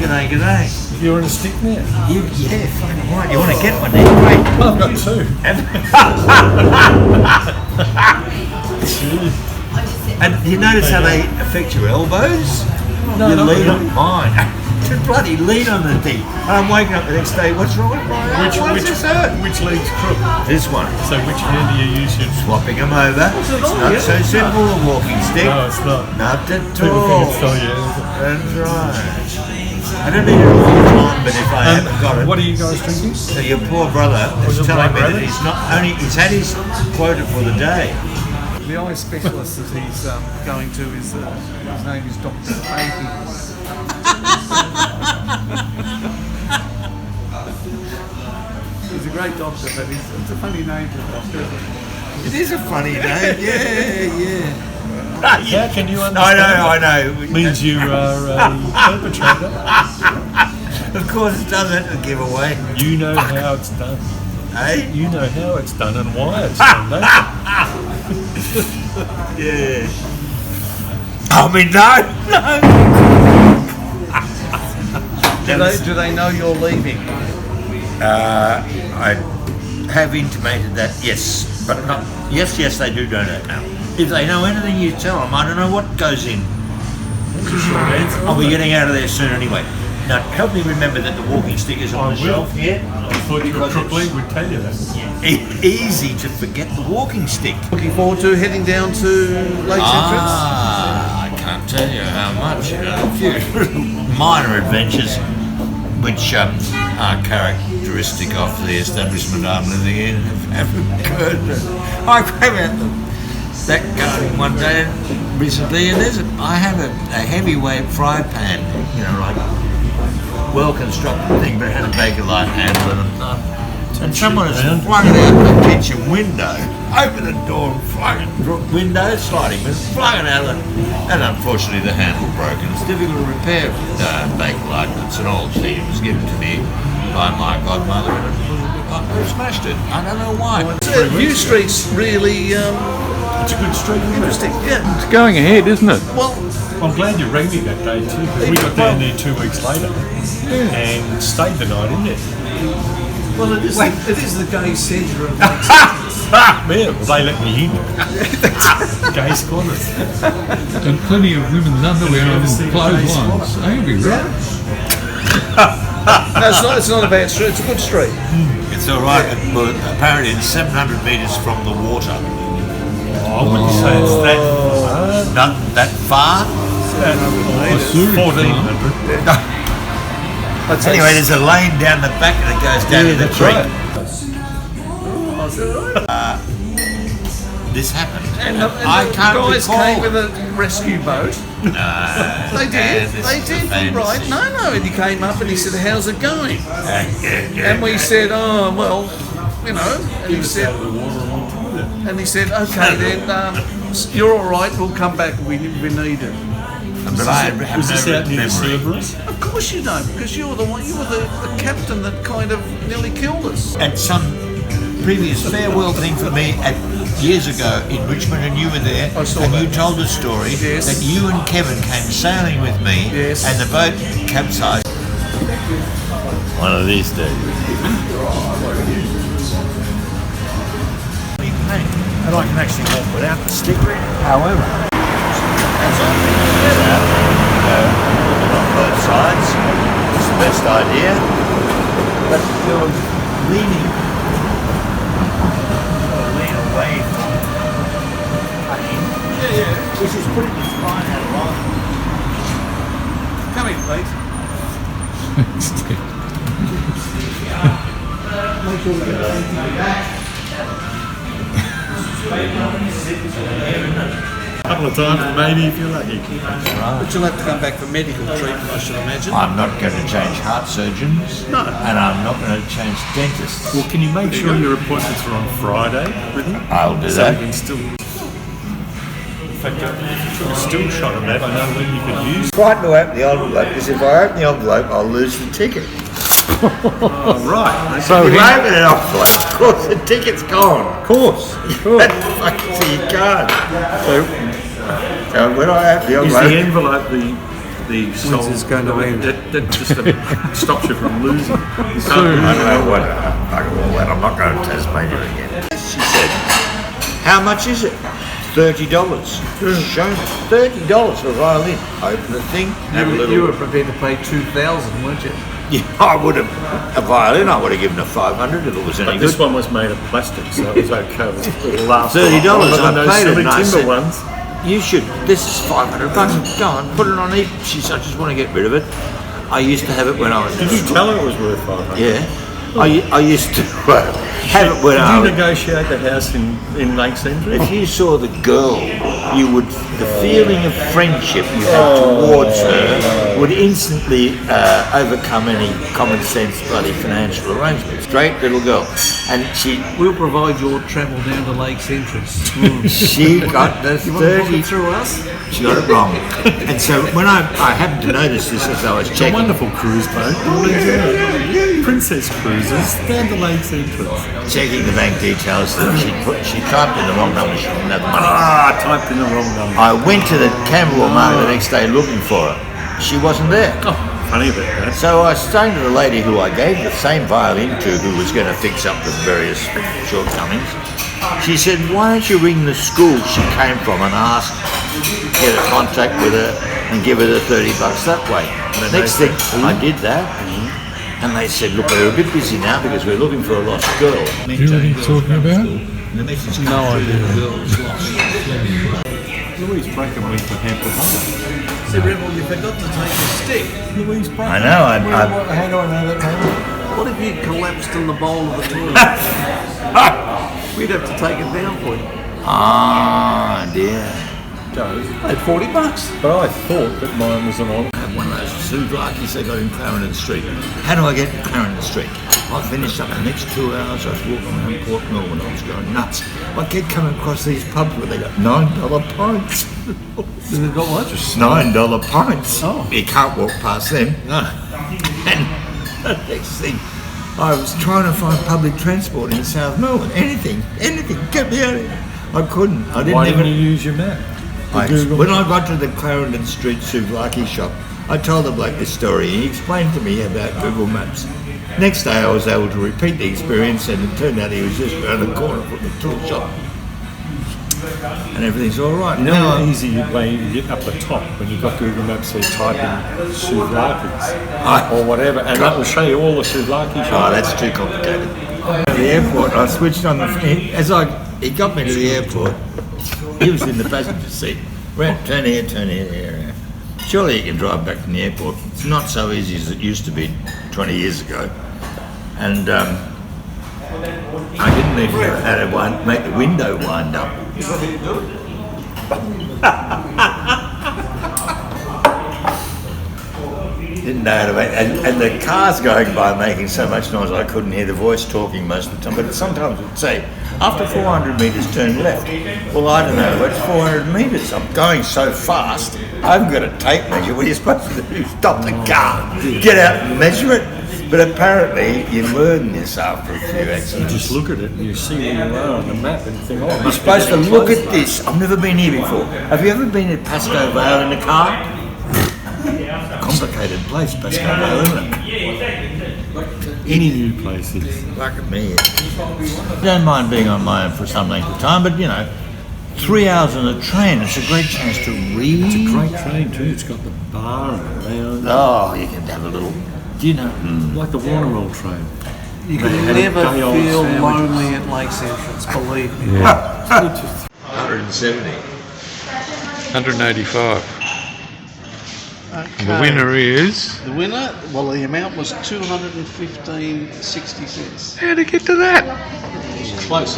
G'day, g'day. You're on a stick now? Yeah, fucking right. You want to get one there? Great. I've got two. And you notice how they affect your elbows? No, you not lean really. on mine. To bloody lean on the thing. And I'm waking up the next day, what's wrong with my arm? Why does this hurt? Which leg's crook? This one. So which hand do you use? Swapping them over. It's not so simple, a walking stick. No, it's not. Not at People think all. it's so, yeah. That's right. I don't need it all the time, but if I haven't got it. What are you guys drinking? So your poor brother is it telling me Black that he's had his quota for the day. The eye specialist that he's going to is his name is Dr. Fahey. He's a great doctor, but it's a funny name for a doctor. It is a funny name, yeah. How can you understand? I know. Means you are a perpetrator. Of course it doesn't, a giveaway. You know how it's done. Hey? You know how it's done and why it's done, don't you? Yeah. I mean, no. Do they know you're leaving? I have intimated that, yes. But not, yes, they do know that now. If they know anything you tell them, I don't know what goes in. I'll be getting out of there soon anyway. Now, help me remember that the walking stick is on the shelf here. I thought your crook leg would tell you that. Easy to forget the walking stick. Looking forward to heading down to Lakes Entrance? I can't tell you how much. A few minor adventures which are characteristic of the establishment I'm living in have occurred. I came out that garden one day recently, and I have a heavyweight fry pan, like well-constructed thing, but it has a Bakelite handle and someone has flung it out the kitchen window, opened the door and flung it, window sliding, but flung it out, and unfortunately the handle broke, and it's difficult to repair Bakelite. It's an old thing. It was given to me by my godmother, and I smashed it. I don't know why. View Street's really It's a good street, isn't it? interesting. Yeah. It's going ahead, isn't it? Well, I'm glad you rang me that day too, because we got down there 2 weeks later and stayed the night in there. well, it is the gay centre of Lakes Entrance. Yeah, well, they let me in. Gay squatters. And plenty of women's underwear on clothes lines. That'd be right. No, it's not a bad street. It's a good street. It's all right. Well, apparently it's 700 metres from the water. I wouldn't say it's that far. Not that far. sewage 1400. Anyway, there's a lane down the back and it goes down to the that's creek. right. This happened. And I the can't guys recall. came with a rescue boat. They did. They did. Right? No. And he came up and he said, "How's it going?" And we said, "Oh, well, And he said, "Okay, then you're all right. We'll come back. We need it." But I Was this out near the Cerberus? Of course you don't, because you were the captain that kind of nearly killed us. At some previous farewell thing for me years ago in Richmond, and you were there, I saw and that. you told the story Yes. that you and Kevin came sailing with me, Yes. and the boat capsized. One of these days. And I can actually walk without the sticker in. However, on both sides. It's the best idea. But you're leaning away from cutting. Yeah. Which is putting your spine out of line. Come in, please. Make sure we get everything back. A couple of times, maybe, if you're lucky. But you'll have to come back for medical treatment, I should imagine. I'm not going to change heart surgeons. No. And I'm not going to change dentists. Well, can you make sure your appointments are on Friday with him? I'll do So that. we can still... In fact, if you took a still shot of that, I know when you could use... Frightened to open the envelope, because if I open the envelope, I'll lose the ticket. Oh, right. So if you open an envelope, of course, the ticket's gone. Of course. That's fucking so you can't. So when I open the Is the envelope, envelope the the soul is going to end. That just stops you from losing. You can't I lose don't it. know what. I'm not going to Tasmania again. She said, "How much is it?" $30. Show me. $30 for a violin. Open the thing. Have a little. You were prepared to pay 2,000, weren't you? Yeah, I would have a violin. I would have given her 500 if it was any But good. this one was made of plastic, so it was okay. It lasted $30. longer than I those paid it, silly and I timber said, ones. You should. This is $500. Go on, put it on eBay. She said, I just want to get rid of it. I used to have it when I was. Did you tell her it was worth 500? Yeah. I used to have it when I Did was. you negotiate the house in Lakes Entry? If you saw the girl, you would the feeling of friendship you had towards her would instantly overcome any common sense bloody financial arrangements. Great little girl, and We'll provide your travel down to Lakes Entrance. she got the You want to book 30. it through us? She got it wrong, and so when I happened to notice this as I was It's a checking. wonderful cruise boat. Princess Cruises down to Lakes Entrance. Checking the bank details, she typed in the wrong number. She didn't have the money. Ah, I typed in the wrong number. I went to the Camberwell market the next day looking for her. She wasn't there. Oh, funny about that. So I was saying to the lady who I gave the same violin to, who was going to fix up the various shortcomings, she said, "Why don't you ring the school she came from and ask, get a contact with her and give her the $30 that way?" The next thing, I did that. And they said, "Look, we're a bit busy now because we're looking for a lost girl." Do you know what he's talking about? The message no idea. The girl's lost. Louise Bracken went to Hampton Hall. See, Rebel, you forgot to take a stick. Louise Bracken. I know. How do I know that name? What if you collapsed in the bowl of the toilet? We'd have to take it down for you. Ah, dear. At $40. But I thought that mine was an on. I had one of those souvlaki's they got in Clarendon Street. How do I get to Clarendon Street? I finished up the next 2 hours. I was walking around Port Melbourne. I was going nuts. I kept coming across these pubs where they got $9 pints. They've got what? $9 pints. Oh. You can't walk past them. No. And the next thing, I was trying to find public transport in South Melbourne. Anything, get me out of here. I couldn't. I didn't Why even. didn't you use your map? When I got to the Clarendon Street souvlaki shop, I told the bloke this story. He explained to me about Google Maps. Next day, I was able to repeat the experience, and it turned out he was just around the corner from the tool shop, and everything's all right. You know Now, how easy you get up the top when you've got Google Maps, so you type in souvlakis or whatever, and that will show you all the souvlaki shops. Oh, that's too complicated. At the airport, I switched on the. He got me to the airport. He was in the passenger seat. Turn here. Surely you can drive back from the airport. It's not so easy as it used to be 20 years ago. And I didn't even know how to make the window wind up. Didn't know how to make, and the car's going by making so much noise I couldn't hear the voice talking most of the time. But sometimes it would say, after 400 metres turn left. Well, I don't know, it's 400 metres. I'm going so fast, I've got a tape measure. What are you supposed to do? Stop the car, get out and measure it. But apparently you learn this after a few You accidents. just look at it and you see where you are on the map and think, oh, You're supposed to look at this. I've never been here before. Have you ever been at Pascoe Vale in a car? Complicated place, Pascoe Vale, isn't it? any new places. Look at me. Don't mind being on my own for some length of time, but 3 hours on a train, it's a great chance to read. It's a great train too. It's got the bar and the lounge. Oh, you can have a little, Like the Warnerwell train. You can had a never day old feel sandwich. lonely at Lakes Entrance, believe me. 170. 185. Okay. The winner is. The winner, well, the amount was $215.60. How to get to that? It's close,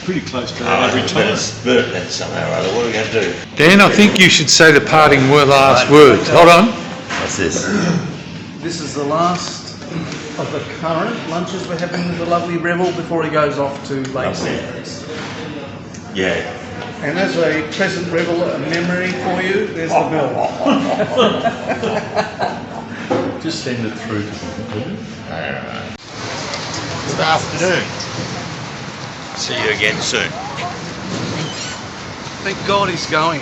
pretty close to Oh, every time. Spurt that somehow or other. What are we going to do? Dan, I think you should say the parting last words. Hold on. What's this? This is the last of the current lunches we're having with the lovely Rebel before he goes off to Lakes Entrance. Yeah. And as a present Rebel, a memory for you, there's the bill. Just send it through to me. Good afternoon. See you again soon. Thank God he's going.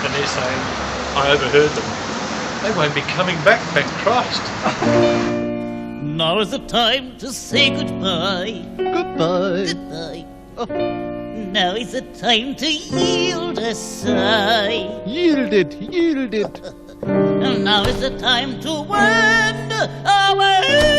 and they're saying, I overheard them, they won't be coming back, thank Christ. Now is the time to say goodbye. Goodbye. Goodbye. Oh. Now is the time to yield a sigh. Yield it, yield it. And now is the time to wend away.